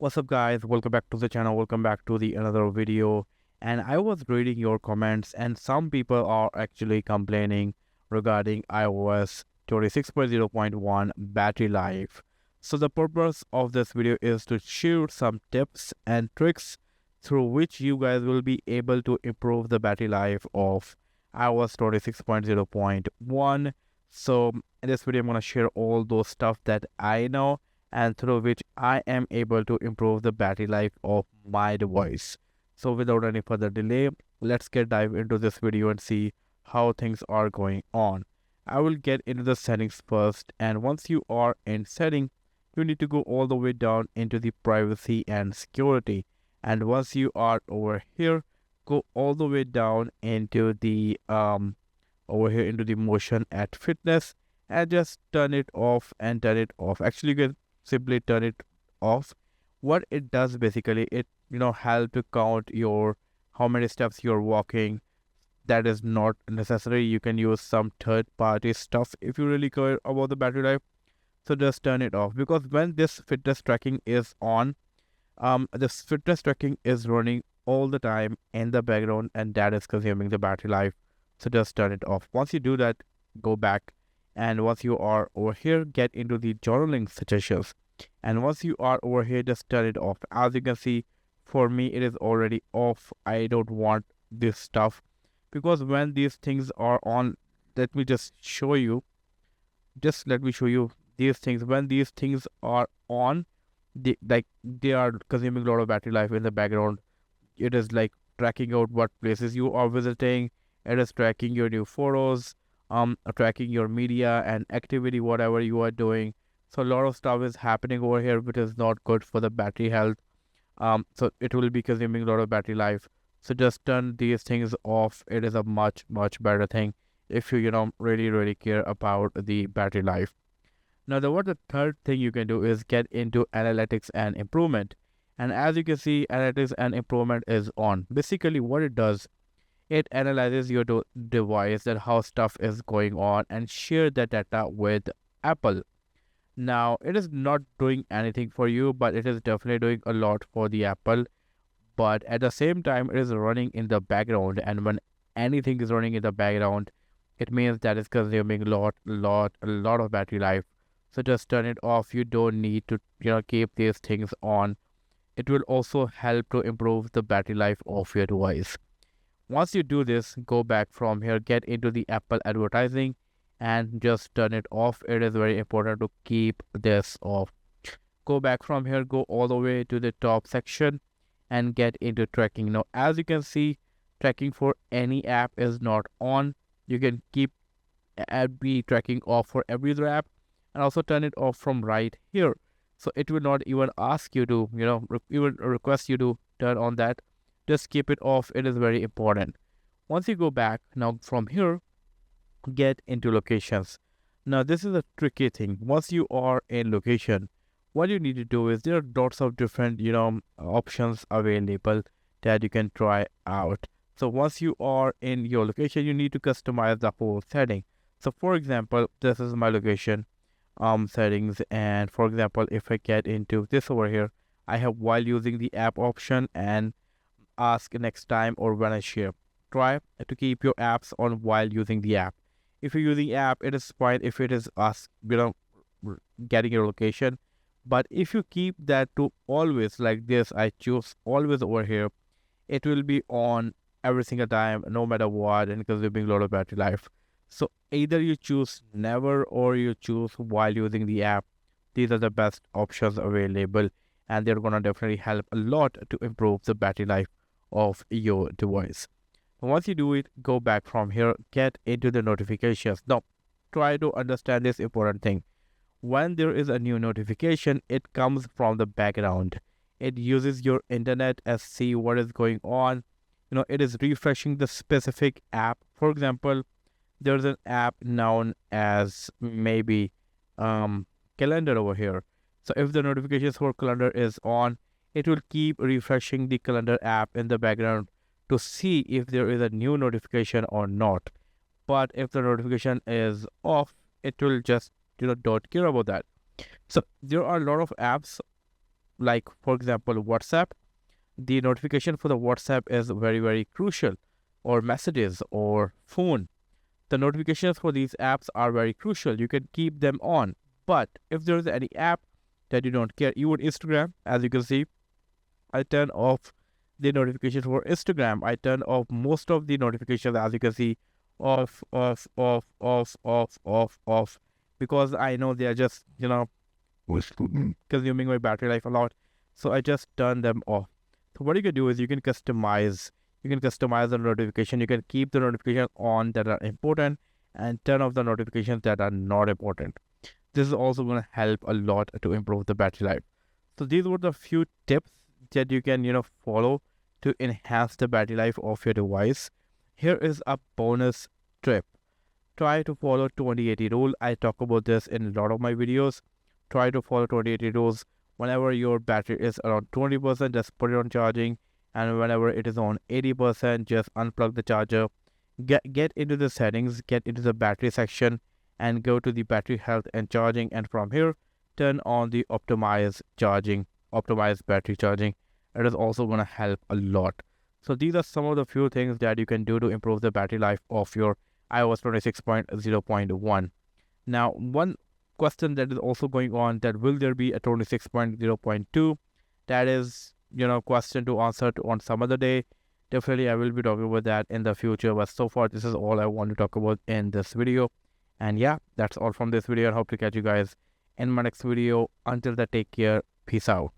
What's up guys, welcome back to the channel, welcome back to the another video. And I was reading your comments and some people are actually complaining regarding iOS 26.0.1 battery life. So the purpose of this video is to share some tips and tricks through which you guys will be able to improve the battery life of iOS 26.0.1. So in this video I'm going to share all those stuff that I know and through which I am able to improve the battery life of my device. So without any further delay, let's get dive into this video and see how things are going on. I will get into the settings first, and once you are in setting, you need to go all the way down into the privacy and security. And once you are over here, go all the way down into the over here into the motion at fitness and just turn it off and turn it off. Actually, you can simply turn it off. What it does basically, it help to count your how many steps you're walking. That is not necessary. You can use some third party stuff if you really care about the battery life. So just turn it off, because when this fitness tracking is on, this fitness tracking is running all the time in the background and that is consuming the battery life. So just turn it off. Once you do that, go back, and once you are over here, get into the journaling suggestions, and once you are over here, just turn it off. As you can see, for me it is already off. I don't want this stuff, because when these things are on, let me just show you, let me show you these things. When these things are on, they are consuming a lot of battery life in the background. It is like tracking out what places you are visiting. It is tracking your new photos, tracking your media and activity, whatever you are doing. So a lot of stuff is happening over here which is not good for the battery health. So it will be consuming a lot of battery life. So just turn these things off. It is a much better thing if you really care about the battery life. Now the third thing you can do is get into analytics and improvement. And as you can see, analytics and improvement is on. Basically what it does, it analyzes your device, that how stuff is going on, and share that data with Apple. Now it is not doing anything for you, but it is definitely doing a lot for the Apple. But at the same time, it is running in the background, and when anything is running in the background, it means that it's consuming a lot of battery life. So just turn it off. You don't need to keep these things on. It will also help to improve the battery life of your device. Once you do this, go back from here, get into the Apple advertising and just turn it off. It is very important to keep this off. Go back from here, go all the way to the top section and get into tracking. Now as you can see, tracking for any app is not on. You can keep be tracking off for every other app, and also turn it off from right here. So it will not even ask you to even request you to turn on that. Just keep it off. It is very important. Once you go back now from here, get into locations. Now this is a tricky thing. Once you are in location, what you need to do is, there are lots of different options available that you can try out. So once you are in your location, you need to customize the whole setting. So for example, this is my location settings, and for example, if I get into this over here, I have while using the app option and ask next time or when I share. Try to keep your apps on while using the app. If you're using app, it is fine if it is getting your location. But if you keep that to always, like this, I choose always over here, it will be on every single time, no matter what, and consuming a lot of battery life. So either you choose never or you choose while using the app. These are the best options available, and they're gonna definitely help a lot to improve the battery life of your device. Once you do it, go back from here, get into the notifications. Now try to understand this important thing. When there is a new notification, it comes from the background. It uses your internet as see what is going on. It is refreshing the specific app. For example, there's an app known as maybe calendar over here. So if the notifications for calendar is on, it will keep refreshing the calendar app in the background to see if there is a new notification or not. But if the notification is off, it will just don't care about that. So there are a lot of apps like for example WhatsApp, the notification for the WhatsApp is very, very crucial, or messages or phone. The notifications for these apps are very crucial. You can keep them on. But if there is any app that you don't care, even Instagram, as you can see, I turn off the notifications for Instagram. I turn off most of the notifications, as you can see, off, off, off, off, off, off, off, because I know they are just, consuming my battery life a lot. So I just turn them off. So what you can do is you can customize the notification. You can keep the notifications on that are important and turn off the notifications that are not important. This is also going to help a lot to improve the battery life. So these were the few tips that you can follow to enhance the battery life of your device. Here is a bonus tip. Try to follow 20/80 rule. I talk about this in a lot of my videos. Try to follow 20/80 rules. Whenever your battery is around 20%, just put it on charging, and whenever it is on 80%, just unplug the charger. Get into the settings, get into the battery section, and go to the battery health and charging, and from here turn on the optimized battery charging. It is also going to help a lot. So these are some of the few things that you can do to improve the battery life of your iOS 26.0.1. Now, one question that is also going on, that will there be a 26.0.2? That is question to answer on some other day. Definitely I will be talking about that in the future, but so far this is all I want to talk about in this video. And yeah, that's all from this video. I hope to catch you guys in my next video. Until then, take care. Peace out.